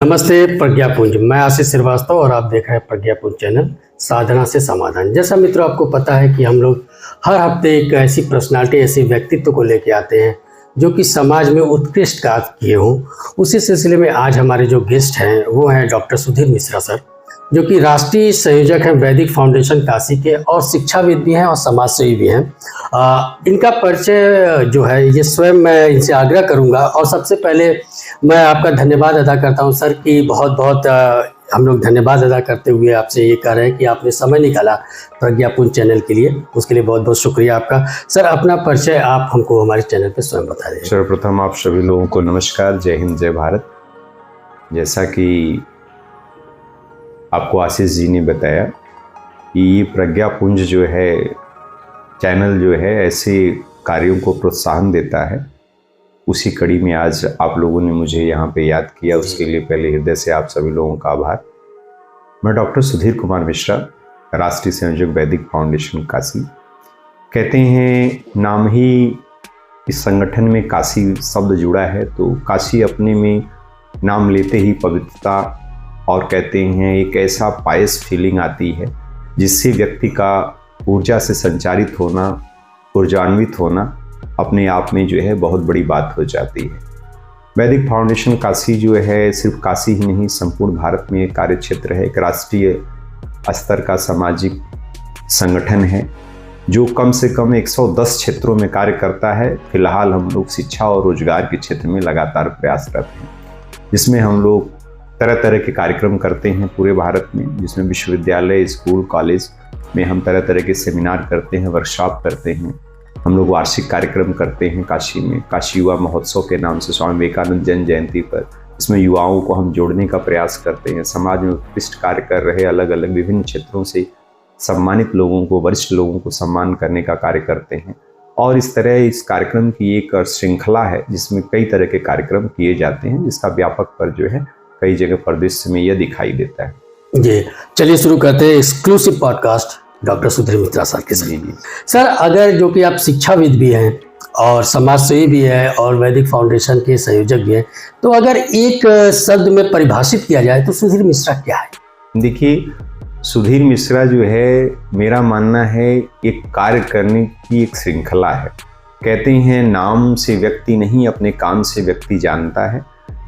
नमस्ते प्रज्ञापुंज। मैं आशीष श्रीवास्तव और आप देख रहे हैं प्रज्ञापुंज चैनल साधना से समाधान। जैसा मित्रों आपको पता है कि हम लोग हर हफ्ते एक ऐसी पर्सनालिटी, ऐसी व्यक्तित्व को लेके आते हैं जो कि समाज में उत्कृष्ट कार्य किए हों। उसी सिलसिले में आज हमारे जो गेस्ट हैं वो हैं डॉक्टर सुधीर मिश्रा सर, जो कि राष्ट्रीय संयोजक हैं वैदिक फाउंडेशन काशी के और शिक्षाविद भी हैं और समाजसेवी भी हैं। इनका परिचय जो है ये स्वयं मैं इनसे आग्रह करूंगा। और सबसे पहले मैं आपका धन्यवाद अदा करता हूं सर कि बहुत बहुत हम लोग धन्यवाद अदा करते हुए आपसे ये कह रहे हैं कि आपने समय निकाला प्रज्ञापुंज चैनल के लिए, उसके लिए बहुत बहुत शुक्रिया आपका। सर अपना परिचय आप हमको हमारे चैनल पर स्वयं बता दें। सर्वप्रथम आप सभी लोगों को नमस्कार, जय हिंद, जय भारत। जैसा कि आपको आशीष जी ने बताया कि ये प्रज्ञापुंज जो है चैनल जो है ऐसे कार्यों को प्रोत्साहन देता है, उसी कड़ी में आज आप लोगों ने मुझे यहाँ पे याद किया, उसके लिए पहले हृदय से आप सभी लोगों का आभार। मैं डॉक्टर सुधीर कुमार मिश्रा, राष्ट्रीय संयोजक वैदिक फाउंडेशन काशी। कहते हैं नाम ही इस संगठन में काशी शब्द जुड़ा है, तो काशी अपने में नाम लेते ही पवित्रता और कहते हैं एक ऐसा पायस फीलिंग आती है जिससे व्यक्ति का ऊर्जा से संचारित होना, ऊर्जान्वित होना अपने आप में जो है बहुत बड़ी बात हो जाती है। वैदिक फाउंडेशन काशी जो है सिर्फ काशी ही नहीं, संपूर्ण भारत में एक कार्य क्षेत्र है, एक राष्ट्रीय स्तर का सामाजिक संगठन है जो कम से कम 110 क्षेत्रों में कार्य करता है। फिलहाल हम लोग शिक्षा और रोजगार के क्षेत्र में लगातार प्रयासरत हैं, जिसमें हम लोग तरह तरह के कार्यक्रम करते हैं पूरे भारत में, जिसमें विश्वविद्यालय, स्कूल, कॉलेज में हम तरह तरह के सेमिनार करते हैं, वर्कशॉप करते हैं। हम लोग वार्षिक कार्यक्रम करते हैं काशी में, काशी युवा महोत्सव के नाम से स्वामी विवेकानंद जन्म जयंती पर। इसमें युवाओं को हम जोड़ने का प्रयास करते हैं, समाज में उत्कृष्ट कार्य कर रहे अलग अलग विभिन्न क्षेत्रों से सम्मानित लोगों को, वरिष्ठ लोगों को सम्मान करने का कार्य करते हैं। और इस तरह इस कार्यक्रम की एक श्रृंखला है जिसमें कई तरह के कार्यक्रम किए जाते हैं, जिसका व्यापक पर जो है कई जगह परिदृश्य में यह दिखाई देता है। जी चलिए शुरू करते हैं exclusive podcast doctor Sudhir Mishra sir के साथ। सर अगर जो कि आप शिक्षाविद भी हैं और समाजसेवी भी हैं और वैदिक फाउंडेशन के संयोजक भी हैं, तो अगर एक शब्द में परिभाषित किया जाए तो सुधीर मिश्रा क्या है? देखिए, सुधीर मिश्रा जो है मेरा मानना है एक कार्य करने की एक श्रृंखला है। कहते हैं नाम से व्यक्ति नहीं, अपने काम से व्यक्ति जानता है।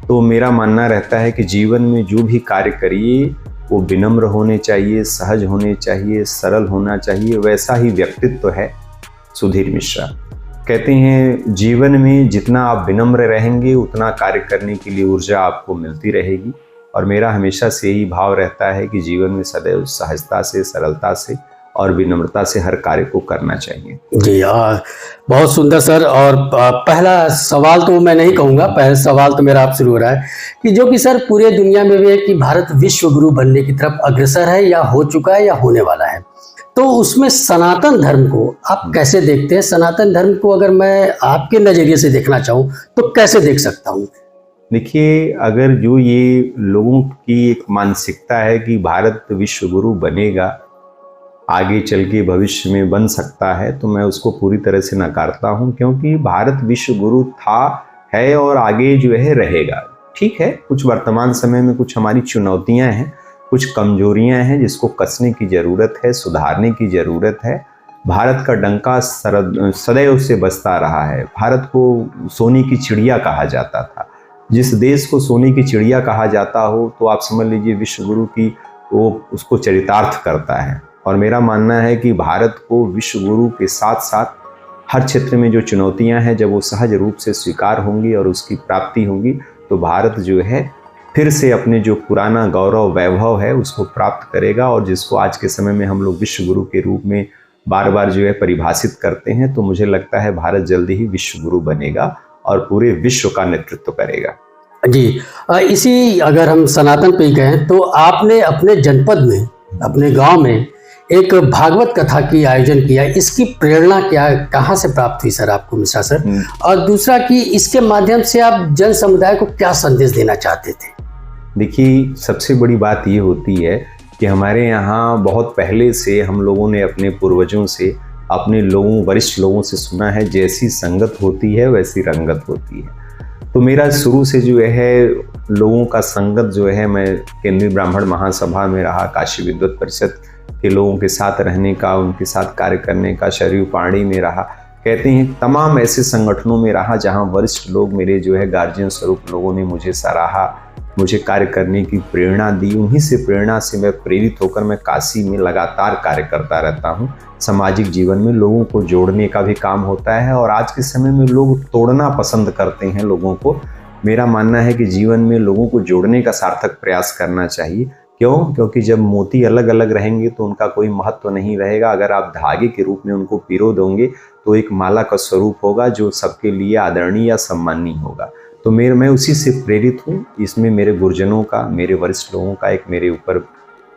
तो मेरा मानना रहता है कि जीवन में जो भी कार्य करिए वो विनम्र होने चाहिए, सहज होने चाहिए, सरल होना चाहिए। वैसा ही व्यक्तित्व है सुधीर मिश्रा। कहते हैं जीवन में जितना आप विनम्र रहेंगे उतना कार्य करने के लिए ऊर्जा आपको मिलती रहेगी। और मेरा हमेशा से यही भाव रहता है कि जीवन में सदैव सहजता से, सरलता से और विनम्रता से हर कार्य को करना चाहिए। जी बहुत सुंदर सर। और पहला सवाल तो मैं नहीं कहूँगा, पहला सवाल तो मेरा आपसे हो रहा है कि जो कि सर पूरे दुनिया में भी है कि भारत विश्व गुरु बनने की तरफ अग्रसर है, या हो चुका है या होने वाला है, तो उसमें सनातन धर्म को आप कैसे देखते हैं? सनातन धर्म को अगर मैं आपके नज़रिए से देखना चाहूँ तो कैसे देख सकता हूँ? देखिए, अगर जो ये लोगों की एक मानसिकता है कि भारत विश्व गुरु बनेगा, आगे चल के भविष्य में बन सकता है, तो मैं उसको पूरी तरह से नकारता हूं, क्योंकि भारत विश्व गुरु था, है और आगे जो है रहेगा। ठीक है, कुछ वर्तमान समय में कुछ हमारी चुनौतियां हैं, कुछ कमजोरियां हैं जिसको कसने की ज़रूरत है, सुधारने की ज़रूरत है। भारत का डंका सदैव से बजता रहा है। भारत को सोने की चिड़िया कहा जाता था। जिस देश को सोने की चिड़िया कहा जाता हो तो आप समझ लीजिए विश्व गुरु की वो उसको चरितार्थ करता है। और मेरा मानना है कि भारत को विश्व गुरु के साथ साथ हर क्षेत्र में जो चुनौतियां हैं, जब वो सहज रूप से स्वीकार होंगी और उसकी प्राप्ति होंगी, तो भारत जो है फिर से अपने जो पुराना गौरव वैभव है उसको प्राप्त करेगा। और जिसको आज के समय में हम लोग विश्व गुरु के रूप में बार बार जो है परिभाषित करते हैं, तो मुझे लगता है भारत जल्दी ही विश्व गुरु बनेगा और पूरे विश्व का नेतृत्व करेगा। जी इसी अगर हम सनातन पे ही कहें तो आपने अपने जनपद में, अपने गांव में एक भागवत कथा की आयोजन किया, इसकी प्रेरणा क्या, कहाँ से प्राप्त हुई सर आपको मिश्रा सर? और दूसरा कि इसके माध्यम से आप जन समुदाय को क्या संदेश देना चाहते थे? देखिए, सबसे बड़ी बात ये होती है कि हमारे यहाँ बहुत पहले से हम लोगों ने अपने पूर्वजों से, अपने लोगों, वरिष्ठ लोगों से सुना है, जैसी संगत होती है वैसी रंगत होती है। तो मेरा शुरू से जो है लोगों का संगत जो है, मैं केंद्रीय ब्राह्मण महासभा में रहा, काशी विद्वत परिषद के लोगों के साथ रहने का, उनके साथ कार्य करने का, शरीर पाणी में रहा, कहते हैं तमाम ऐसे संगठनों में रहा जहां वरिष्ठ लोग मेरे जो है गार्जियन स्वरूप लोगों ने मुझे सराहा, मुझे कार्य करने की प्रेरणा दी। उन्हीं से प्रेरणा से मैं प्रेरित होकर मैं काशी में लगातार कार्य करता रहता हूँ। सामाजिक जीवन में लोगों को जोड़ने का भी काम होता है और आज के समय में लोग तोड़ना पसंद करते हैं लोगों को। मेरा मानना है कि जीवन में लोगों को जोड़ने का सार्थक प्रयास करना चाहिए। क्यों? क्योंकि जब मोती अलग अलग रहेंगे तो उनका कोई महत्व नहीं रहेगा। अगर आप धागे के रूप में उनको पिरो दोगे तो एक माला का स्वरूप होगा जो सबके लिए आदरणीय या सम्माननीय होगा। तो मैं उसी से प्रेरित हूँ। इसमें मेरे गुरुजनों का, मेरे वरिष्ठ लोगों का एक मेरे ऊपर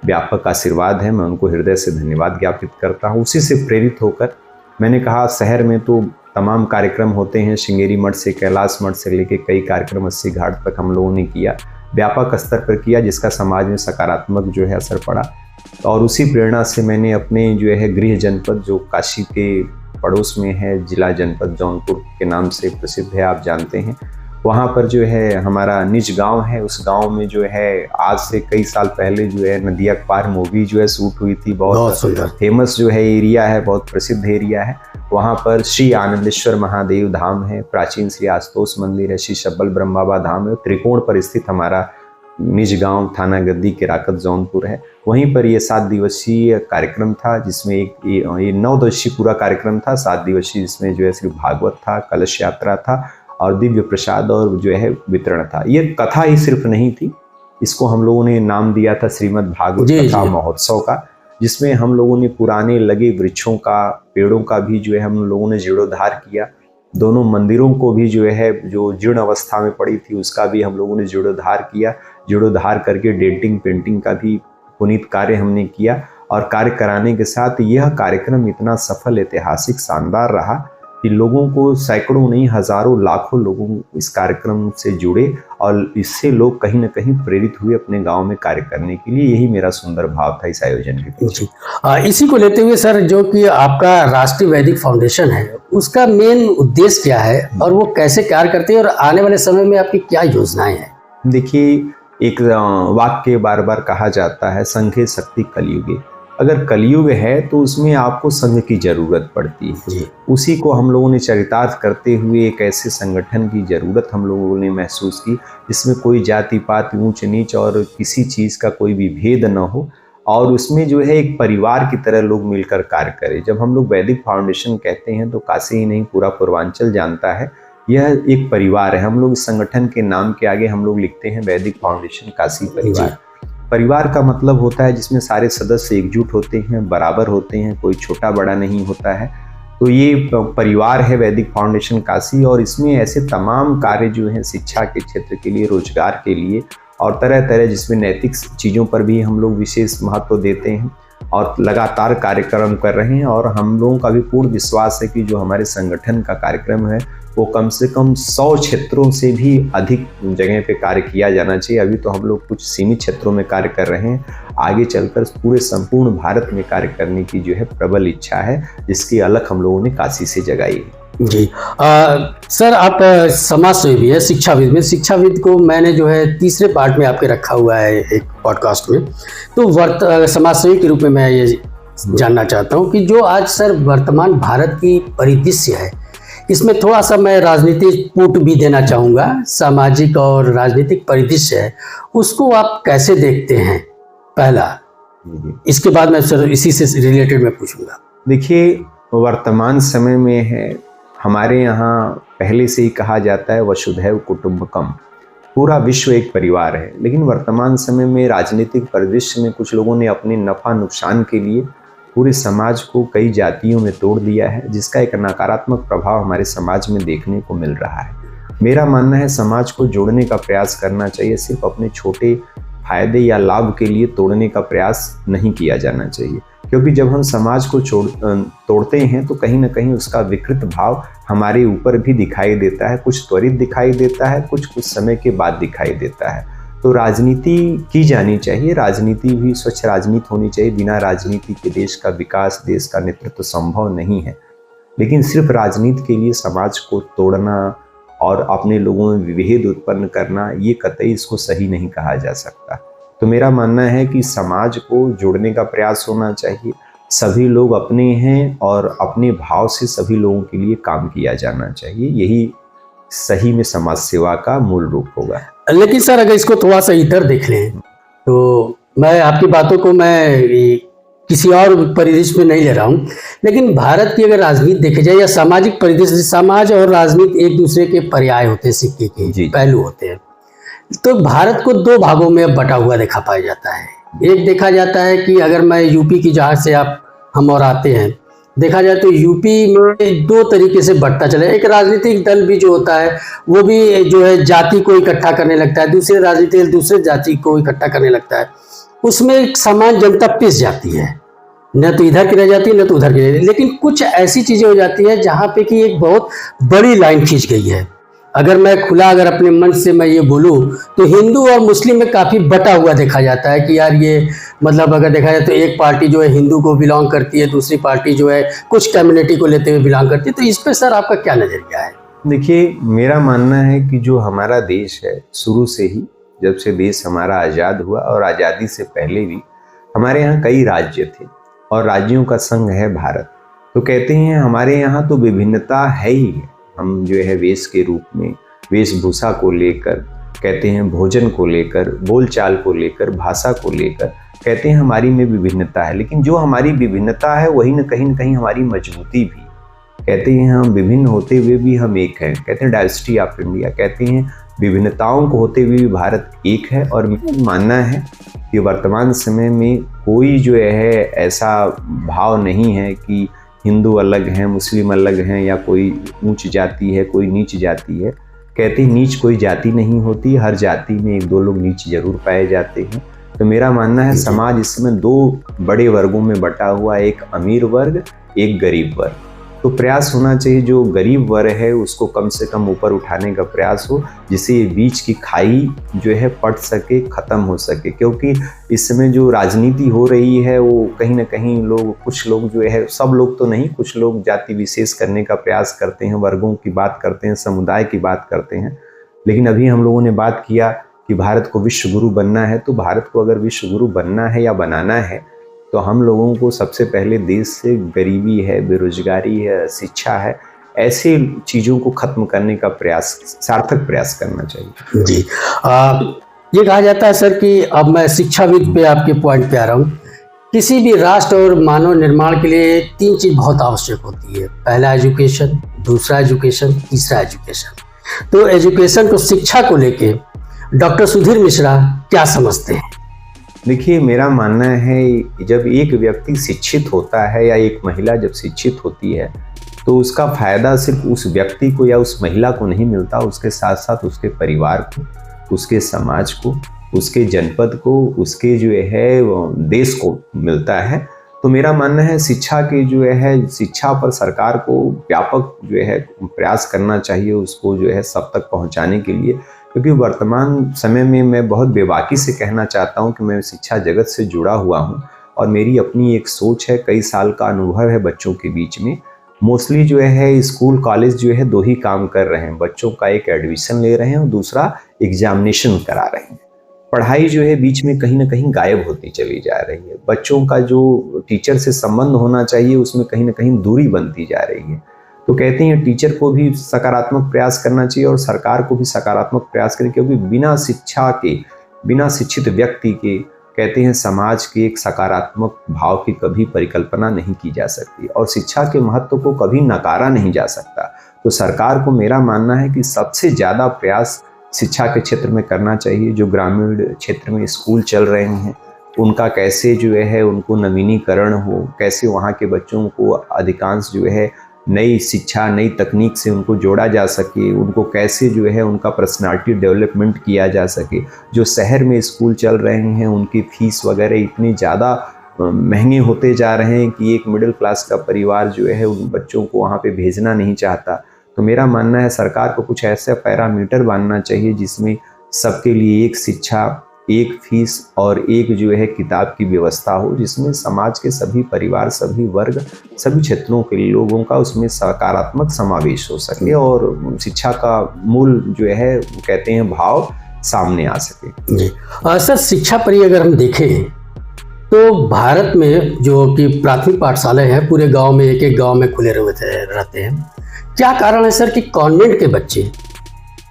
व्यापक आशीर्वाद है। मैं उनको हृदय से धन्यवाद ज्ञापित करता हूँ। उसी से प्रेरित होकर मैंने कहा, शहर में तो तमाम कार्यक्रम होते हैं, श्रृंगेरी मठ से, कैलाश मठ से लेके कई कार्यक्रम 80 घाट तक हम लोगों ने किया, व्यापक स्तर पर किया, जिसका समाज में सकारात्मक जो है असर पड़ा। और उसी प्रेरणा से मैंने अपने जो है गृह जनपद, जो काशी के पड़ोस में है, जिला जनपद जौनपुर के नाम से प्रसिद्ध है, आप जानते हैं, वहाँ पर जो है हमारा निज गांव है। उस गांव में जो है आज से कई साल पहले जो है नदिया के पार मूवी जो है शूट हुई थी। बहुत फेमस जो है एरिया है, बहुत प्रसिद्ध एरिया है। वहाँ पर श्री आनंदेश्वर महादेव धाम है, प्राचीन श्री आशुतोष मंदिर है, श्री शब्बल ब्रह्म बाबा धाम है। त्रिकोण पर स्थित हमारा निज गांव थाना गद्दी केराकत जौनपुर है। वहीं पर ये 7 दिवसीय कार्यक्रम था, जिसमें ये 9 दिवसीय पूरा कार्यक्रम था, 7 दिवसीय, जिसमें जो है श्री भागवत था, कलश यात्रा था और दिव्य प्रसाद और जो है वितरण था। ये कथा ही सिर्फ नहीं थी, इसको हम लोगों ने नाम दिया था श्रीमद् भागवत कथा महोत्सव का, जिसमें हम लोगों ने पुराने लगे वृक्षों का, पेड़ों का भी जो है हम लोगों ने जीर्णोद्धार किया। दोनों मंदिरों को भी जो है जो जीर्ण अवस्था में पड़ी थी उसका भी हम लोगों ने जीर्णोद्धार किया। जीर्णोद्धार करके डेंटिंग पेंटिंग का भी पुनीत कार्य हमने किया। और कार्य कराने के साथ यह कार्यक्रम इतना सफल, ऐतिहासिक, शानदार रहा कि लोगों को, सैकड़ों नहीं हजारों लाखों लोगों इस कार्यक्रम से जुड़े और इससे लोग कहीं ना कहीं प्रेरित हुए अपने गांव में कार्य करने के लिए। यही मेरा सुंदर भाव था इस आयोजन के पीछे। इसी को लेते हुए सर, जो कि आपका राष्ट्रीय वैदिक फाउंडेशन है, उसका मेन उद्देश्य क्या है और वो कैसे कार्य करते हैं और आने वाले समय में आपकी क्या योजनाएं हैं? देखिए, एक वाक्य बार बार कहा जाता है, संघे शक्ति कलयुगे। अगर कलयुग है तो उसमें आपको संघ की जरूरत पड़ती है। उसी को हम लोगों ने चरितार्थ करते हुए एक ऐसे संगठन की जरूरत हम लोगों ने महसूस की जिसमें कोई जाति पात, ऊंच नीच और किसी चीज़ का कोई भी भेद न हो और उसमें जो है एक परिवार की तरह लोग मिलकर कार्य करें। जब हम लोग वैदिक फाउंडेशन कहते हैं तो काशी ही नहीं, पूरा पूर्वांचल जानता है, यह एक परिवार है। हम लोग इस संगठन के नाम के आगे हम लोग लिखते हैं वैदिक फाउंडेशन काशी परिवार। परिवार का मतलब होता है जिसमें सारे सदस्य एकजुट होते हैं, बराबर होते हैं, कोई छोटा बड़ा नहीं होता है। तो ये परिवार है वैदिक फाउंडेशन काशी और इसमें ऐसे तमाम कार्य जो हैं शिक्षा के क्षेत्र के लिए, रोजगार के लिए और तरह तरह, जिसमें नैतिक चीज़ों पर भी हम लोग विशेष महत्व देते हैं और लगातार कार्यक्रम कर रहे हैं। और हम लोगों का भी पूर्ण विश्वास है कि जो हमारे संगठन का कार्यक्रम है वो कम से कम 100 क्षेत्रों से भी अधिक जगह पे कार्य किया जाना चाहिए। अभी तो हम लोग कुछ सीमित क्षेत्रों में कार्य कर रहे हैं, आगे चलकर पूरे संपूर्ण भारत में कार्य करने की जो है प्रबल इच्छा है, जिसकी अलख हम लोगों ने काशी से जगाई है। जी सर, आप समाजसेवी भी है, शिक्षाविद में। शिक्षाविद को मैंने जो है तीसरे पार्ट में आपके रखा हुआ है एक पॉडकास्ट में। तो समाजसेवी के रूप में मैं ये जानना चाहता हूँ कि जो आज सर वर्तमान भारत की परिदृश्य है, इसमें थोड़ा सा मैं राजनीतिक पुट भी देना चाहूँगा। सामाजिक और राजनीतिक परिदृश्य है, उसको आप कैसे देखते हैं, पहला। इसके बाद मैं सर इसी से रिलेटेड मैं पूछूंगा। देखिए, वर्तमान समय में है, हमारे यहाँ पहले से ही कहा जाता है वसुधैव कुटुंबकम, पूरा विश्व एक परिवार है। लेकिन वर्तमान समय में राजनीतिक परिदृश्य में कुछ लोगों ने अपने नफा नुकसान के लिए पूरे समाज को कई जातियों में तोड़ दिया है, जिसका एक नकारात्मक प्रभाव हमारे समाज में देखने को मिल रहा है। मेरा मानना है समाज को जोड़ने का प्रयास करना चाहिए, सिर्फ अपने छोटे फायदे या लाभ के लिए तोड़ने का प्रयास नहीं किया जाना चाहिए। क्योंकि जब हम समाज को तोड़ते हैं तो कहीं ना कहीं उसका विकृत भाव हमारे ऊपर भी दिखाई देता है, कुछ त्वरित दिखाई देता है, कुछ समय के बाद दिखाई देता है। तो राजनीति की जानी चाहिए, राजनीति भी स्वच्छ राजनीति होनी चाहिए। बिना राजनीति के देश का विकास, देश का नेतृत्व संभव नहीं है। लेकिन सिर्फ राजनीति के लिए समाज को तोड़ना, और अपने लोगों में विभेद उत्पन्न करना, ये कतई इसको सही नहीं कहा जा सकता। तो मेरा मानना है कि समाज को जोड़ने का प्रयास होना चाहिए। सभी लोग अपने हैं और अपने भाव से सभी लोगों के लिए काम किया जाना चाहिए। यही सही में समाज सेवा का मूल रूप होगा। लेकिन सर अगर इसको थोड़ा सा इधर देख लें तो मैं आपकी बातों को मैं किसी और परिदृश्य में नहीं ले रहा हूँ, लेकिन भारत की अगर राजनीति देखी जाए या सामाजिक परिदृश्य, समाज और राजनीति एक दूसरे के पर्याय होते हैं, सिक्के के पहलू होते हैं। तो भारत को दो भागों में बटा हुआ देखा पाया जाता है। एक देखा जाता है कि अगर मैं यूपी की जहाँ से हम और आते हैं, देखा जाए तो यूपी में दो तरीके से बढ़ता चला। एक राजनीतिक दल भी जो होता है वो भी जो है जाति को इकट्ठा करने लगता है, दूसरे राजनीतिक दल दूसरे जाति को इकट्ठा करने लगता है। उसमें एक समान जनता पिस जाती है, न तो इधर की रह जाती है न तो उधर की रह जाती है। लेकिन कुछ ऐसी चीजें हो जाती है जहाँ पे कि एक बहुत बड़ी लाइन खींच गई है। अगर मैं खुला अगर अपने मन से मैं ये बोलूँ तो हिंदू और मुस्लिम में काफ़ी बटा हुआ देखा जाता है कि यार ये मतलब अगर देखा जाए तो एक पार्टी जो है हिंदू को बिलोंग करती है, दूसरी पार्टी जो है कुछ कम्युनिटी को लेते हुए बिलोंग करती है। तो इस पर सर आपका क्या नज़रिया है? देखिए, मेरा मानना है कि जो हमारा देश है, शुरू से ही जब से देश हमारा आज़ाद हुआ और आज़ादी से पहले भी हमारे यहाँ कई राज्य थे और राज्यों का संघ है भारत। तो कहते हैं हमारे यहाँ तो विभिन्नता है ही है। हम जो है वेश के रूप में, वेशभूषा को लेकर, कहते हैं भोजन को लेकर, बोलचाल को लेकर, भाषा को लेकर, कहते हैं हमारी में विभिन्नता है। लेकिन जो हमारी विभिन्नता है वही न कहीं हमारी मजबूती भी। कहते हैं हम विभिन्न होते हुए भी हम एक हैं, कहते हैं डाइवर्सिटी ऑफ इंडिया। कहते हैं विभिन्नताओं को होते हुए भी भारत एक है। और मेरा मानना है कि वर्तमान समय में कोई जो है ऐसा भाव नहीं है कि हिंदू अलग हैं, मुस्लिम अलग हैं, या कोई ऊंच जाति है कोई नीच जाति है। कहते हैं नीच कोई जाति नहीं होती, हर जाति में एक दो लोग नीच जरूर पाए जाते हैं। तो मेरा मानना है समाज इस समय दो बड़े वर्गों में बटा हुआ, एक अमीर वर्ग, एक गरीब वर्ग। तो प्रयास होना चाहिए जो गरीब वर्ग है उसको कम से कम ऊपर उठाने का प्रयास हो, जिससे ये बीच की खाई जो है पट सके, ख़त्म हो सके। क्योंकि इस समय जो राजनीति हो रही है वो कहीं ना कहीं कुछ लोग जो है, सब लोग तो नहीं, कुछ लोग जाति विशेष करने का प्रयास करते हैं, वर्गों की बात करते हैं, समुदाय की बात करते हैं। लेकिन अभी हम लोगों ने बात किया कि भारत को विश्व गुरु बनना है। तो भारत को अगर विश्व गुरु बनना है या बनाना है तो हम लोगों को सबसे पहले देश से गरीबी है, बेरोजगारी है, शिक्षा है, ऐसे चीज़ों को खत्म करने का प्रयास, सार्थक प्रयास करना चाहिए। जी, ये कहा जाता है सर कि अब मैं शिक्षाविद पे आपके पॉइंट पे आ रहा हूँ। किसी भी राष्ट्र और मानव निर्माण के लिए तीन चीज़ बहुत आवश्यक होती है। पहला एजुकेशन, दूसरा एजुकेशन, तीसरा एजुकेशन। तो एजुकेशन को, शिक्षा को लेके डॉक्टर सुधीर मिश्रा क्या समझते हैं? देखिए, मेरा मानना है जब एक व्यक्ति शिक्षित होता है या एक महिला जब शिक्षित होती है तो उसका फायदा सिर्फ उस व्यक्ति को या उस महिला को नहीं मिलता, उसके साथ साथ उसके परिवार को, उसके समाज को, उसके जनपद को, उसके जो है देश को मिलता है। तो मेरा मानना है शिक्षा की जो है, शिक्षा पर सरकार को व्यापक जो है प्रयास करना चाहिए, उसको जो है सब तक पहुंचाने के लिए। क्योंकि वर्तमान समय में मैं बहुत बेबाकी से कहना चाहता हूं कि मैं शिक्षा जगत से जुड़ा हुआ हूं और मेरी अपनी एक सोच है, कई साल का अनुभव है बच्चों के बीच में। मोस्टली जो है स्कूल कॉलेज जो है दो ही काम कर रहे हैं, बच्चों का एक एडमिशन ले रहे हैं और दूसरा एग्जामिनेशन करा रहे हैं। पढ़ाई जो है बीच में कहीं ना कहीं गायब होती चली जा रही है। बच्चों का जो टीचर से संबंध होना चाहिए उसमें कहीं ना कहीं दूरी बनती जा रही है। तो कहते हैं टीचर को भी सकारात्मक प्रयास करना चाहिए और सरकार को भी सकारात्मक प्रयास करें, क्योंकि बिना शिक्षा के, बिना शिक्षित व्यक्ति के, कहते हैं समाज के एक सकारात्मक भाव की कभी परिकल्पना नहीं की जा सकती और शिक्षा के महत्व को कभी नकारा नहीं जा सकता। तो सरकार को मेरा मानना है कि सबसे ज़्यादा प्रयास शिक्षा के क्षेत्र में करना चाहिए। जो ग्रामीण क्षेत्र में स्कूल चल रहे हैं उनका कैसे जो है उनको नवीनीकरण हो, कैसे वहाँ के बच्चों को अधिकांश जो है नई शिक्षा, नई तकनीक से उनको जोड़ा जा सके, उनको कैसे जो है उनका पर्सनालिटी डेवलपमेंट किया जा सके। जो शहर में स्कूल चल रहे हैं उनकी फीस वगैरह इतनी ज़्यादा महंगे होते जा रहे हैं कि एक मिडिल क्लास का परिवार जो है उन बच्चों को वहाँ पे भेजना नहीं चाहता। तो मेरा मानना है सरकार को कुछ ऐसा पैरामीटर बांधना चाहिए जिसमें सबके लिए एक शिक्षा, एक फीस और एक जो है किताब की व्यवस्था हो, जिसमें समाज के सभी परिवार, सभी वर्ग, सभी क्षेत्रों के लोगों का उसमें सकारात्मक समावेश हो सके और शिक्षा का मूल जो है कहते हैं भाव सामने आ सके। जी सर, शिक्षा पर ही अगर हम देखें तो भारत में जो कि प्राथमिक पाठशालाएं हैं पूरे गांव में, एक एक गांव में खुले रहते हैं। क्या कारण है सर कि कॉन्वेंट के बच्चे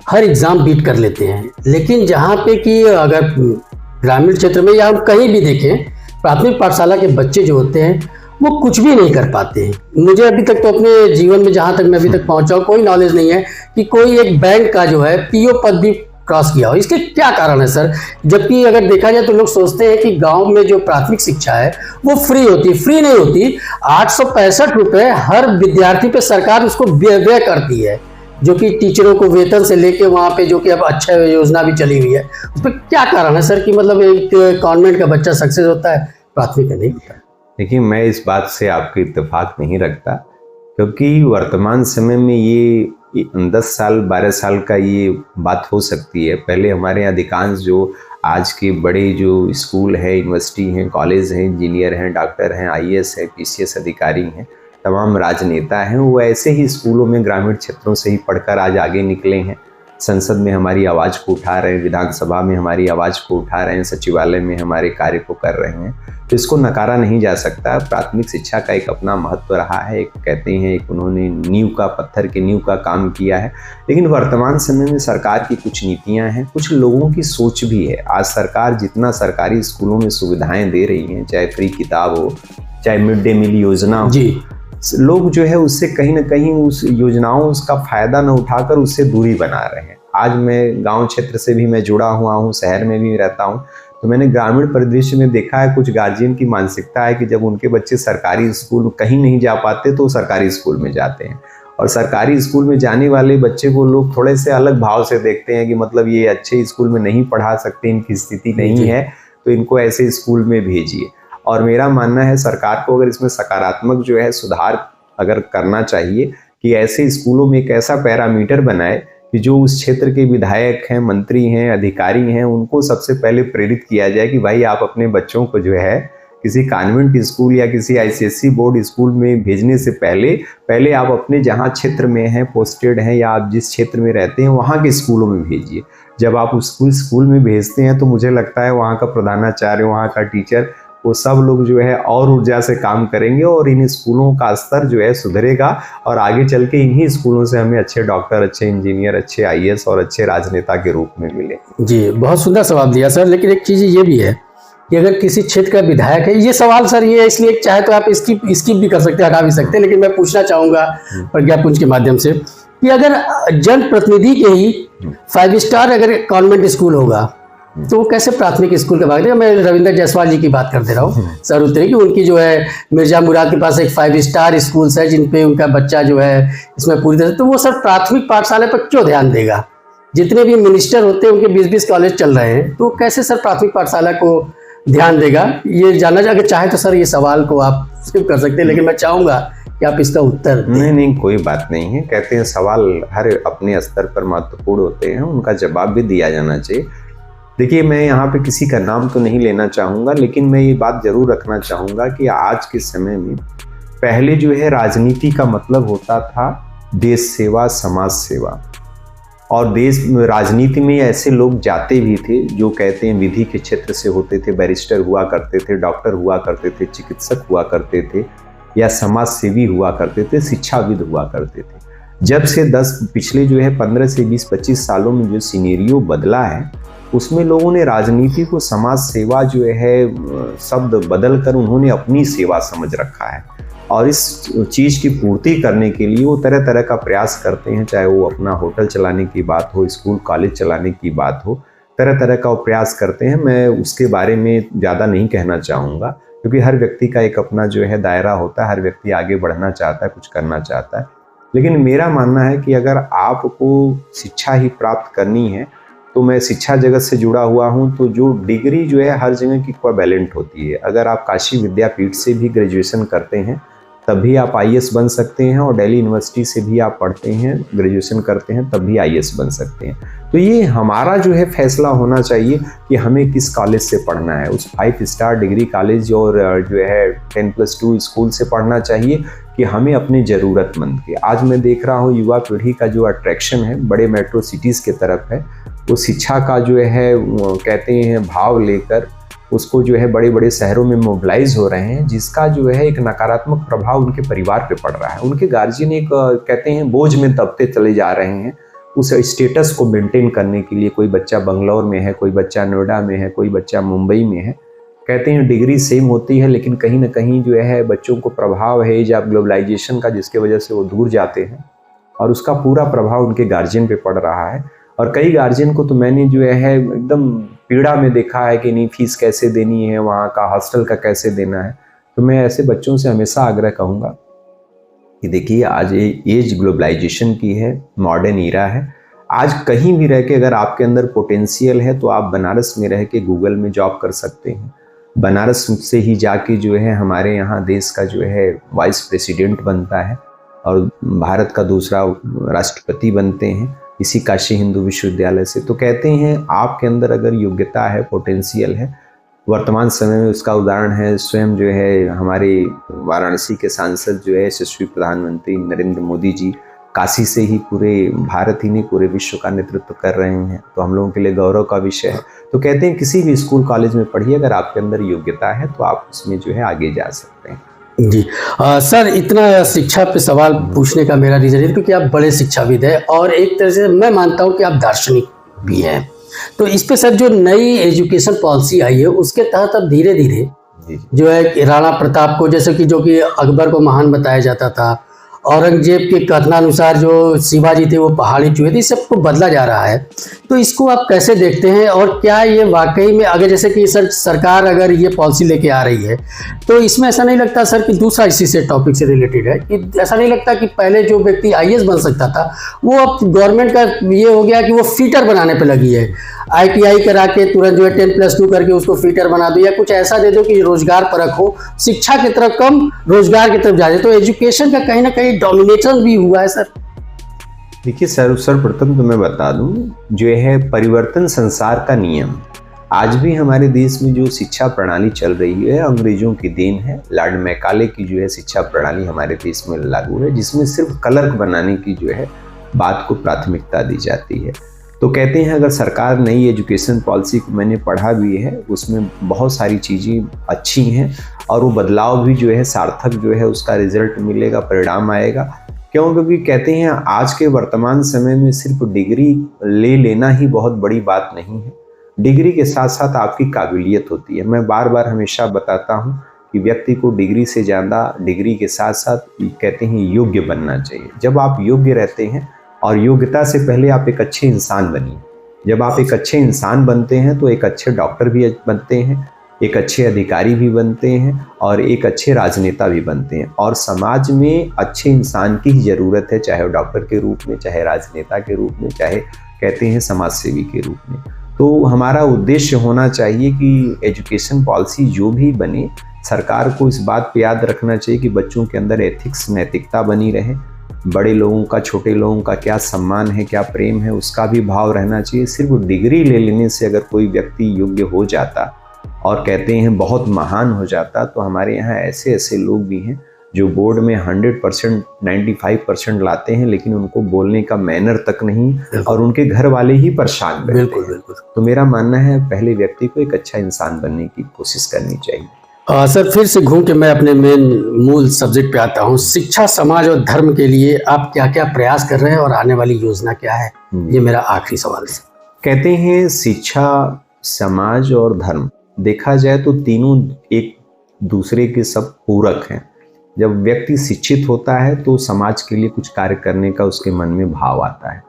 हर एग्ज़ाम बीट कर लेते हैं, लेकिन जहाँ पे कि अगर ग्रामीण क्षेत्र में या हम कहीं भी देखें प्राथमिक पाठशाला के बच्चे जो होते हैं वो कुछ भी नहीं कर पाते हैं। मुझे अभी तक तो अपने जीवन में जहाँ तक मैं अभी तक पहुँचा हूँ कोई नॉलेज नहीं है कि कोई एक बैंक का जो है पीओ पद भी क्रॉस किया हो। इसके क्या कारण है सर? जबकि अगर देखा जाए तो लोग सोचते हैं कि गांव में जो प्राथमिक शिक्षा है वो फ्री होती है। फ्री नहीं होती, 865 रुपये हर विद्यार्थी पे सरकार उसको व्यय करती है, जो कि टीचरों को वेतन से लेके वहाँ पे जो कि अब अच्छा योजना भी चली हुई है। उस पर क्या कारण है सर कि मतलब एक कॉन्वेंट का बच्चा सक्सेस होता है, प्राथमिक का नहीं होता? देखिए, मैं इस बात से आपके इत्तेफाक नहीं रखता, क्योंकि वर्तमान समय में ये 10 साल 12 साल का ये बात हो सकती है। पहले हमारे यहाँ अधिकांश जो आज के बड़े जो स्कूल है, यूनिवर्सिटी हैं, कॉलेज हैं, इंजीनियर हैं, डॉक्टर हैं, आईएएस है, पीसीएस अधिकारी हैं, तमाम राजनेता हैं, वो ऐसे ही स्कूलों में ग्रामीण क्षेत्रों से ही पढ़कर आज आगे निकले हैं। संसद में हमारी आवाज़ को उठा रहे हैं, विधानसभा में हमारी आवाज़ को उठा रहे हैं, सचिवालय में हमारे कार्य को कर रहे हैं। तो इसको नकारा नहीं जा सकता। प्राथमिक शिक्षा का एक अपना महत्व रहा है, एक कहते हैं एक उन्होंने नींव का, पत्थर की नींव का काम किया है। लेकिन वर्तमान समय में सरकार की कुछ नीतियां हैं, कुछ लोगों की सोच भी है। आज सरकार जितना सरकारी स्कूलों में सुविधाएं दे रही हैं, चाहे फ्री किताब हो, चाहे मिड डे मील योजना हो, लोग जो है उससे कहीं ना कहीं उस योजनाओं उसका फायदा न उठाकर उससे दूरी बना रहे हैं। आज मैं गांव क्षेत्र से भी मैं जुड़ा हुआ हूं, शहर में भी रहता हूं, तो मैंने ग्रामीण परिदृश्य में देखा है कुछ गार्जियन की मानसिकता है कि जब उनके बच्चे सरकारी स्कूल कहीं नहीं जा पाते तो सरकारी स्कूल में जाते हैं, और सरकारी स्कूल में जाने वाले बच्चे को लोग थोड़े से अलग भाव से देखते हैं कि मतलब ये अच्छे स्कूल में नहीं पढ़ा सकते, इनकी स्थिति नहीं है, तो इनको ऐसे स्कूल में भेजिए। और मेरा मानना है सरकार को अगर इसमें सकारात्मक जो है सुधार अगर करना चाहिए कि ऐसे स्कूलों में एक ऐसा पैरामीटर बनाए कि जो उस क्षेत्र के विधायक हैं, मंत्री हैं, अधिकारी हैं, उनको सबसे पहले प्रेरित किया जाए कि भाई आप अपने बच्चों को जो है किसी कॉन्वेंट स्कूल या किसी आईसीएसई बोर्ड स्कूल में भेजने से पहले आप अपने जहाँ क्षेत्र में हैं, पोस्टेड हैं, या आप जिस क्षेत्र में रहते हैं वहाँ के स्कूलों में भेजिए। जब आप उस स्कूल में भेजते हैं तो मुझे लगता है वहाँ का प्रधानाचार्य, वहाँ का टीचर, वो सब लोग जो है और ऊर्जा से काम करेंगे और इन स्कूलों का स्तर जो है सुधरेगा, और आगे चल के इन्हीं स्कूलों से हमें अच्छे डॉक्टर, अच्छे इंजीनियर, अच्छे आईएएस और अच्छे राजनेता के रूप में मिले। जी, बहुत सुंदर सवाल दिया सर। लेकिन एक चीज़ ये भी है कि अगर किसी क्षेत्र का विधायक है, ये सवाल सर ये इसलिए चाहे तो आप स्किप भी कर सकते हैं, हटा भी सकते हैं, लेकिन मैं पूछना चाहूँगा प्रज्ञापुंज के माध्यम से कि अगर जनप्रतिनिधि के ही 5 स्टार अगर कॉन्वेंट स्कूल होगा तो वो कैसे प्राथमिक स्कूल के बारे में, मैं रविंद्र जायसवाल जी की बात कर दे रहा हूँ सर, उतरे कि उनकी जो है मिर्जा मुराद के पास एक 5 स्टार स्कूल्स है जिन पे उनका बच्चा जो है इसमें पूरी तरह, तो वो सर प्राथमिक पाठशाला पर क्यों ध्यान देगा? जितने भी मिनिस्टर होते हैं उनके 20-20 कॉलेज चल रहे हैं, तो कैसे सर प्राथमिक पाठशाला को ध्यान देगा? ये जानना चाहिए। अगर चाहे तो सर ये सवाल को आप स्किप कर सकते हैं, लेकिन मैं चाहूँगा कि आप इसका उत्तर दें। नहीं, कोई बात नहीं है। कहते हैं सवाल हर अपने स्तर पर महत्वपूर्ण होते हैं, उनका जवाब भी दिया जाना चाहिए। देखिए, मैं यहाँ पे किसी का नाम तो नहीं लेना चाहूँगा, लेकिन मैं ये बात जरूर रखना चाहूँगा कि आज के समय में पहले जो है राजनीति का मतलब होता था देश सेवा, समाज सेवा, और राजनीति में ऐसे लोग जाते भी थे जो कहते हैं विधि के क्षेत्र से होते थे, बैरिस्टर हुआ करते थे, डॉक्टर हुआ करते थे, चिकित्सक हुआ करते थे, या समाज सेवी हुआ करते थे, शिक्षाविद हुआ करते थे। जब से पिछले जो है 15 से 20-25 सालों में जो सिनेरियो बदला है, उसमें लोगों ने राजनीति को समाज सेवा जो है शब्द बदल कर उन्होंने अपनी सेवा समझ रखा है, और इस चीज़ की पूर्ति करने के लिए वो तरह तरह का प्रयास करते हैं। चाहे वो अपना होटल चलाने की बात हो, स्कूल कॉलेज चलाने की बात हो, तरह तरह का वो प्रयास करते हैं। मैं उसके बारे में ज़्यादा नहीं कहना चाहूँगा, क्योंकि हर व्यक्ति का एक अपना जो है दायरा होता है, हर व्यक्ति आगे बढ़ना चाहता है, कुछ करना चाहता है। लेकिन मेरा मानना है कि अगर आपको शिक्षा ही प्राप्त करनी है, तो मैं शिक्षा जगत से जुड़ा हुआ हूं, तो जो डिग्री जो है हर जगह की इक्विवेलेंट होती है। अगर आप काशी विद्यापीठ से भी ग्रेजुएशन करते हैं तभी आप आईएएस बन सकते हैं, और दिल्ली यूनिवर्सिटी से भी आप पढ़ते हैं, ग्रेजुएशन करते हैं, तब भी आईएएस बन सकते हैं। तो ये हमारा जो है फैसला होना चाहिए कि हमें किस कॉलेज से पढ़ना है। उस 5 स्टार डिग्री कॉलेज और जो है 10+2 स्कूल से पढ़ना चाहिए कि हमें अपने ज़रूरतमंद के। आज मैं देख रहा हूँ युवा पीढ़ी का जो अट्रैक्शन है बड़े मेट्रो सिटीज़ के तरफ है, वो शिक्षा का जो है कहते हैं भाव लेकर उसको जो है बड़े बड़े शहरों में मोबिलाइज हो रहे हैं, जिसका जो है एक नकारात्मक प्रभाव उनके परिवार पे पड़ रहा है। उनके गार्जियन एक कहते हैं बोझ में दबते चले जा रहे हैं उस स्टेटस को मेंटेन करने के लिए। कोई बच्चा बंगलौर में है, कोई बच्चा नोएडा में है, कोई बच्चा मुंबई में है। कहते हैं डिग्री सेम होती है, लेकिन कहीं ना कहीं जो है बच्चों को प्रभाव है या ग्लोबलाइजेशन का, जिसके वजह से वो दूर जाते हैं और उसका पूरा प्रभाव उनके गार्जियन पे पड़ रहा है। और कई गार्जियन को तो मैंने जो है एकदम पीड़ा में देखा है कि नहीं फीस कैसे देनी है, वहाँ का हॉस्टल का कैसे देना है। तो मैं ऐसे बच्चों से हमेशा आग्रह कहूँगा कि देखिए आज एज ग्लोबलाइजेशन की है, मॉडर्न ईरा है। आज कहीं भी रह के अगर आपके अंदर पोटेंशियल है तो आप बनारस में रह के गूगल में जॉब कर सकते हैं। बनारस से ही जाके जो है हमारे यहाँ देश का जो है वाइस प्रेसिडेंट बनता है और भारत का दूसरा राष्ट्रपति बनते हैं इसी काशी हिंदू विश्वविद्यालय से। तो कहते हैं आपके अंदर अगर योग्यता है, पोटेंशियल है, वर्तमान समय में उसका उदाहरण है स्वयं जो है हमारे वाराणसी के सांसद जो है यशस्वी प्रधानमंत्री नरेंद्र मोदी जी, काशी से ही पूरे भारत ही नहीं पूरे विश्व का नेतृत्व कर रहे हैं। तो हम लोगों के लिए गौरव का विषय है। तो कहते हैं किसी भी स्कूल कॉलेज में पढ़िए, अगर आपके अंदर योग्यता है तो आप उसमें जो है आगे जा सकते हैं। जी सर, इतना शिक्षा पे सवाल पूछने का मेरा रीज़न है क्योंकि आप बड़े शिक्षाविद हैं और एक तरह से मैं मानता हूँ कि आप दार्शनिक भी हैं। तो इस पे सर जो नई एजुकेशन पॉलिसी आई है उसके तहत अब धीरे धीरे जो है राणा प्रताप को, जैसे कि जो कि अकबर को महान बताया जाता था, औरंगजेब के कथनानुसार जो शिवाजी थे वो पहाड़ी चूहे थे, इस सबको बदला जा रहा है। तो इसको आप कैसे देखते हैं और क्या ये वाकई में अगर जैसे कि सर सरकार अगर ये पॉलिसी लेके आ रही है तो इसमें ऐसा नहीं लगता सर कि दूसरा इसी से टॉपिक से रिलेटेड है कि ऐसा नहीं लगता कि पहले जो व्यक्ति आईएएस बन सकता था वो अब गवर्नमेंट का ये हो गया कि वो फीटर बनाने पर लगी है, ITI करा के तुरंत जो है 10+2 करके उसको फीटर बना दो या कुछ ऐसा दे दो कि रोजगार परक हो, शिक्षा की तरफ कम रोजगार की तरफ जाए। तो एजुकेशन का कहीं ना कहीं डोमिनेशन भी हुआ है सर। देखिए सर्वप्रथम तो मैं बता दूं जो है परिवर्तन संसार का नियम। आज भी हमारे देश में जो शिक्षा प्रणाली चल रही है अंग्रेजों की देन है। लॉर्ड मैकाले की जो है शिक्षा प्रणाली हमारे देश में लागू है, जिसमें सिर्फ क्लर्क बनाने की जो है बात को प्राथमिकता दी जाती है। तो कहते हैं अगर सरकार नई एजुकेशन पॉलिसी को मैंने पढ़ा भी है, उसमें बहुत सारी चीज़ें अच्छी हैं और वो बदलाव भी जो है सार्थक जो है उसका रिजल्ट मिलेगा, परिणाम आएगा। क्यों? क्योंकि कहते हैं आज के वर्तमान समय में सिर्फ डिग्री ले लेना ही बहुत बड़ी बात नहीं है, डिग्री के साथ साथ आपकी काबिलियत होती है। मैं बार बार हमेशा बताता हूँ कि व्यक्ति को डिग्री से ज़्यादा डिग्री के साथ साथ कहते हैं योग्य बनना चाहिए। जब आप योग्य रहते हैं और योग्यता से पहले आप एक अच्छे इंसान बनिए। जब आप एक अच्छे इंसान बनते हैं तो एक अच्छे डॉक्टर भी बनते हैं, एक अच्छे अधिकारी भी बनते हैं और एक अच्छे राजनेता भी बनते हैं। और समाज में अच्छे इंसान की ही ज़रूरत है, चाहे वो डॉक्टर के रूप में, चाहे राजनेता के रूप में, चाहे कहते हैं समाज सेवी के रूप में। तो हमारा उद्देश्य होना चाहिए कि एजुकेशन पॉलिसी जो भी बने, सरकार को इस बात पे याद रखना चाहिए कि बच्चों के अंदर एथिक्स, नैतिकता बनी रहे। बड़े लोगों का, छोटे लोगों का क्या सम्मान है, क्या प्रेम है, उसका भी भाव रहना चाहिए। सिर्फ डिग्री ले लेने से अगर कोई व्यक्ति योग्य हो जाता और कहते हैं बहुत महान हो जाता, तो हमारे यहाँ ऐसे ऐसे लोग भी हैं जो बोर्ड में 100%, 95% लाते हैं, लेकिन उनको बोलने का मैनर तक नहीं और उनके घर वाले ही परेशान रहते हैं। बिल्कुल बिल्कुल। तो मेरा मानना है पहले व्यक्ति को एक अच्छा इंसान बनने की कोशिश करनी चाहिए। सर फिर से घूम के मैं अपने मूल सब्जेक्ट पे आता हूँ। शिक्षा, समाज और धर्म के लिए आप क्या क्या प्रयास कर रहे हैं और आने वाली योजना क्या है, ये मेरा आखिरी सवाल है। कहते हैं शिक्षा, समाज और धर्म देखा जाए तो तीनों एक दूसरे के सब पूरक हैं। जब व्यक्ति शिक्षित होता है तो समाज के लिए कुछ कार्य करने का उसके मन में भाव आता है,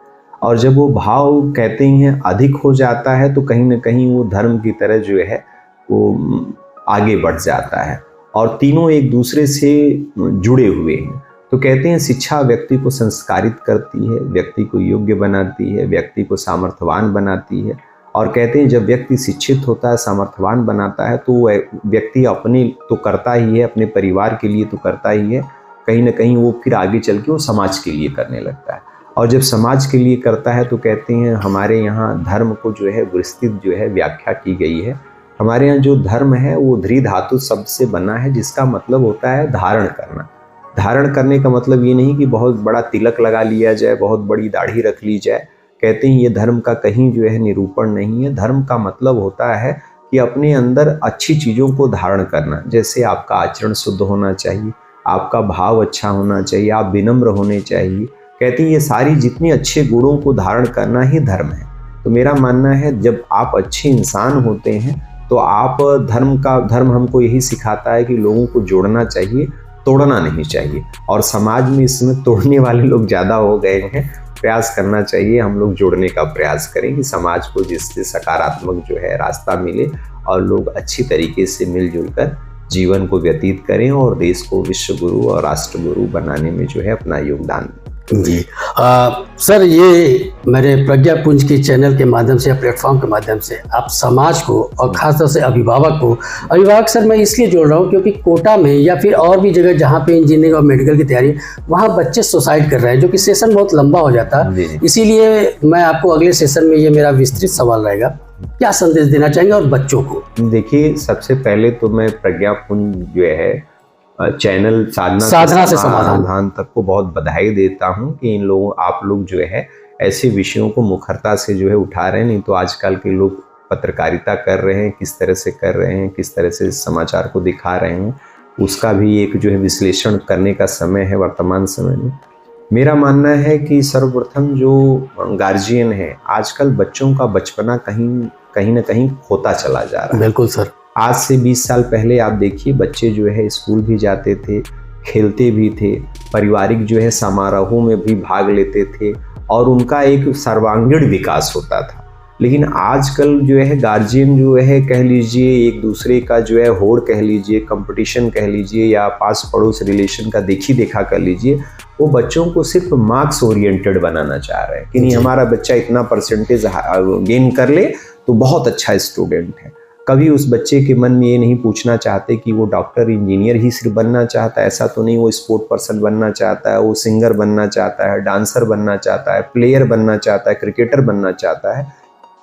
और जब वो भाव कहते हैं अधिक हो जाता है तो कहीं ना कहीं वो धर्म की तरह जो है वो आगे बढ़ जाता है, और तीनों एक दूसरे से जुड़े हुए हैं। तो कहते हैं शिक्षा व्यक्ति को संस्कारित करती है, व्यक्ति को योग्य बनाती है, व्यक्ति को सामर्थ्यवान बनाती है। और कहते हैं जब व्यक्ति शिक्षित होता है, सामर्थ्यवान बनाता है, तो वह व्यक्ति अपने तो करता ही है, अपने परिवार के लिए तो करता ही है, कहीं ना कहीं वो फिर आगे चल के वो समाज के लिए करने लगता है। और जब समाज के लिए करता है तो कहते हैं हमारे यहाँ धर्म को जो है विस्तृत जो है व्याख्या की गई है। हमारे यहाँ जो धर्म है वो ध्री धातु शब्द से बना है, जिसका मतलब होता है धारण करना। धारण करने का मतलब ये नहीं कि बहुत बड़ा तिलक लगा लिया जाए, बहुत बड़ी दाढ़ी रख ली जाए। कहते हैं ये धर्म का कहीं जो है निरूपण नहीं है। धर्म का मतलब होता है कि अपने अंदर अच्छी चीज़ों को धारण करना। जैसे आपका आचरण शुद्ध होना चाहिए, आपका भाव अच्छा होना चाहिए, आप विनम्र होने चाहिए। कहते हैं ये सारी जितने अच्छे गुणों को धारण करना ही धर्म है। तो मेरा मानना है जब आप अच्छे इंसान होते हैं तो आप धर्म हमको यही सिखाता है कि लोगों को जोड़ना चाहिए, तोड़ना नहीं चाहिए। और समाज में इसमें तोड़ने वाले लोग ज़्यादा हो गए हैं। प्रयास करना चाहिए हम लोग जोड़ने का प्रयास करें कि समाज को जिससे सकारात्मक जो है रास्ता मिले और लोग अच्छी तरीके से मिलजुल कर जीवन को व्यतीत करें और देश को विश्व गुरु और राष्ट्र गुरु बनाने में जो है अपना योगदान दें। जी सर, ये मेरे प्रज्ञा पुंज के चैनल के माध्यम से या प्लेटफॉर्म के माध्यम से आप समाज को और खासतौर से अभिभावक सर मैं इसलिए जोड़ रहा हूँ क्योंकि कोटा में या फिर और भी जगह जहाँ पे इंजीनियरिंग और मेडिकल की तैयारी वहाँ बच्चे सुसाइड कर रहे हैं, जो कि सेशन बहुत लंबा हो जाता है। इसीलिए मैं आपको अगले सेशन में ये मेरा विस्तृत सवाल रहेगा, क्या संदेश देना चाहेंगे और बच्चों को? देखिए, सबसे पहले तो मैं प्रज्ञा पुंज जो है चैनल साधना से समाधान तक को बहुत बधाई देता हूं कि इन लोगों आप लोग जो है ऐसे विषयों को मुखरता से जो है उठा रहे हैं। नहीं तो आजकल के लोग पत्रकारिता कर रहे हैं, किस तरह से कर रहे हैं, किस तरह से समाचार को दिखा रहे हैं, उसका भी एक जो है विश्लेषण करने का समय है वर्तमान समय में। मेरा मानना है कि सर्वप्रथम जो गार्जियन है, आजकल बच्चों का बचपना कहीं ना कहीं खोता चला जा रहा है। बिल्कुल सर। आज से 20 साल पहले आप देखिए, बच्चे जो है स्कूल भी जाते थे, खेलते भी थे, पारिवारिक जो है समारोहों में भी भाग लेते थे और उनका एक सर्वांगीण विकास होता था। लेकिन आजकल जो है गार्जियन जो है कह लीजिए, एक दूसरे का जो है होड़ कह लीजिए, कंपटीशन कह लीजिए, या पास पड़ोस रिलेशन का देखी देखा कर लीजिए, वो बच्चों को सिर्फ मार्क्स ओरिएंटेड बनाना चाह रहे हैं कि नहीं हमारा बच्चा इतना परसेंटेज गेन कर ले तो बहुत अच्छा स्टूडेंट है। कभी उस बच्चे के मन में ये नहीं पूछना चाहते कि वो डॉक्टर इंजीनियर ही सिर्फ बनना चाहता है, ऐसा तो नहीं, वो स्पोर्ट पर्सन बनना चाहता है, वो सिंगर बनना चाहता है, डांसर बनना चाहता है, प्लेयर बनना चाहता है, क्रिकेटर बनना चाहता है।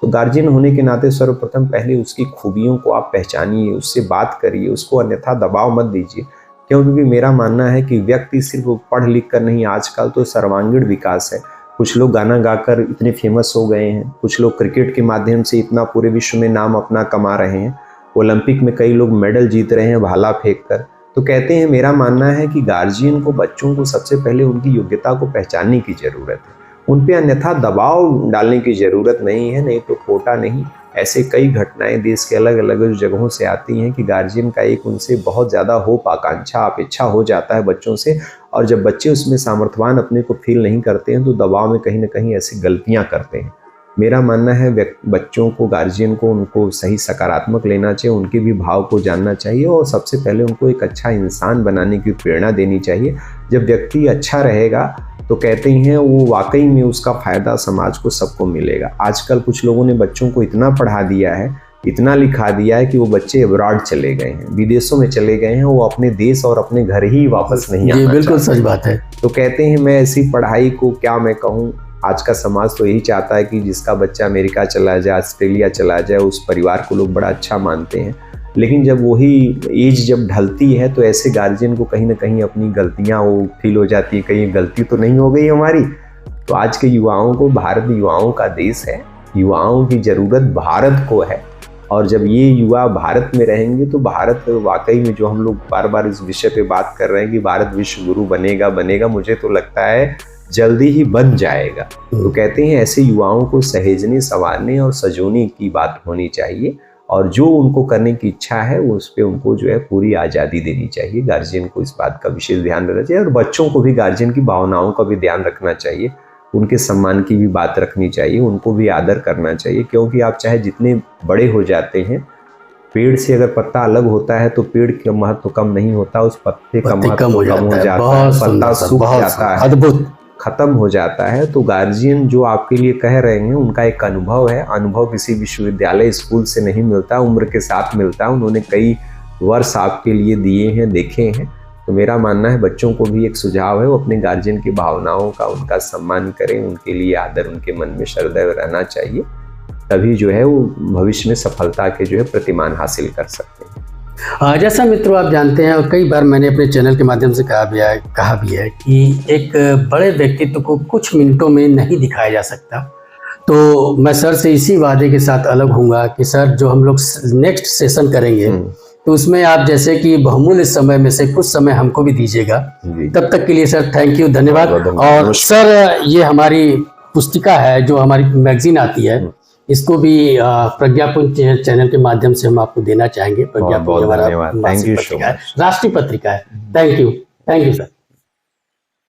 तो गार्जियन होने के नाते सर्वप्रथम पहले उसकी खूबियों को आप पहचानिए, उससे बात करिए, उसको अन्यथा दबाव मत दीजिए। क्योंकि मेरा मानना है कि व्यक्ति सिर्फ पढ़ लिख कर नहीं, आजकल तो सर्वांगीण विकास है। कुछ लोग गाना गाकर इतने फेमस हो गए हैं, कुछ लोग क्रिकेट के माध्यम से इतना पूरे विश्व में नाम अपना कमा रहे हैं, ओलंपिक में कई लोग मेडल जीत रहे हैं भाला फेंक कर। तो कहते हैं, मेरा मानना है कि गार्जियन को बच्चों को सबसे पहले उनकी योग्यता को पहचानने की ज़रूरत है, उन पे अन्यथा दबाव डालने की ज़रूरत नहीं है। नहीं तो कोटा नहीं, ऐसे कई घटनाएं देश के अलग अलग जगहों से आती हैं कि गार्जियन का एक उनसे बहुत ज़्यादा होप, आकांक्षा, अपेक्षा हो जाता है बच्चों से, और जब बच्चे उसमें सामर्थ्यवान अपने को फील नहीं करते हैं तो दबाव में कहीं ना कहीं ऐसी गलतियां करते हैं। मेरा मानना है बच्चों को, गार्जियन को, उनको सही सकारात्मक लेना चाहिए, उनके भी भाव को जानना चाहिए और सबसे पहले उनको एक अच्छा इंसान बनाने की प्रेरणा देनी चाहिए। जब व्यक्ति अच्छा रहेगा तो कहते हैं वो वाकई में उसका फ़ायदा समाज को सबको मिलेगा। आजकल कुछ लोगों ने बच्चों को इतना पढ़ा दिया है, इतना लिखा दिया है कि वो बच्चे अब्रॉड चले गए हैं, विदेशों में चले गए हैं, वो अपने देश और अपने घर ही वापस नहीं आना चाहते। बिल्कुल सच बात है। तो कहते हैं, मैं ऐसी पढ़ाई को क्या मैं कहूँ, आज का समाज तो यही चाहता है कि जिसका बच्चा अमेरिका चला जाए, ऑस्ट्रेलिया चला जाए, उस परिवार को लोग बड़ा अच्छा मानते हैं। लेकिन जब वही एज जब ढलती है तो ऐसे गार्जियन को कहीं ना कहीं अपनी गलतियाँ वो फील हो जाती है, कहीं गलती तो नहीं हो गई हमारी। तो आज के युवाओं को, भारत युवाओं का देश है, युवाओं की ज़रूरत भारत को है, और जब ये युवा भारत में रहेंगे तो भारत वाकई में, जो हम लोग बार बार इस विषय पे बात कर रहे हैं कि भारत विश्व गुरु बनेगा, मुझे तो लगता है जल्दी ही बन जाएगा। तो कहते हैं ऐसे युवाओं को सहेजने, संवारने और सजोने की बात होनी चाहिए, और जो उनको करने की इच्छा है वो उस पर उनको जो है पूरी आज़ादी देनी चाहिए। गार्जियन को इस बात का विशेष ध्यान रखना चाहिए, और बच्चों को भी गार्जियन की भावनाओं का भी ध्यान रखना चाहिए, उनके सम्मान की भी बात रखनी चाहिए, उनको भी आदर करना चाहिए। क्योंकि आप चाहे जितने बड़े हो जाते हैं, पेड़ से अगर पत्ता अलग होता है तो पेड़ का महत्व कम नहीं होता, उस पत्ते का महत्व कम हो जाता है, पत्ता सूख जाता है, अद्भुत खत्म हो जाता है। तो गार्जियन जो आपके लिए कह रहे हैं, उनका एक अनुभव है, अनुभव किसी विश्वविद्यालय, स्कूल से नहीं मिलता, उम्र के साथ मिलता है। उन्होंने कई वर्ष आपके लिए दिए हैं, देखे हैं, तो मेरा मानना है बच्चों को भी एक सुझाव है, वो अपने गार्जियन की भावनाओं का, उनका सम्मान करें, उनके लिए आदर, उनके मन में सदैव रहना चाहिए। तभी जो है वो भविष्य में सफलता के जो है प्रतिमान हासिल कर सकते हैं। जैसा मित्रों आप जानते हैं और कई बार मैंने अपने चैनल के माध्यम से कहा भी है कि एक बड़े व्यक्तित्व को कुछ मिनटों में नहीं दिखाया जा सकता। तो मैं सर से इसी वादे के साथ अलग हूँगा कि सर जो हम लोग नेक्स्ट सेशन करेंगे तो उसमें आप जैसे कि बहुमूल्य समय में से कुछ समय हमको भी दीजिएगा। तब तक के लिए सर थैंक यू, धन्यवाद। और सर ये हमारी पुस्तिका है जो हमारी मैगजीन आती है, इसको भी प्रज्ञापुंज चैनल के माध्यम से हम आपको देना चाहेंगे। प्रज्ञापुंज हमारा थैंक यू, राष्ट्रीय पत्रिका है। Thank you sir.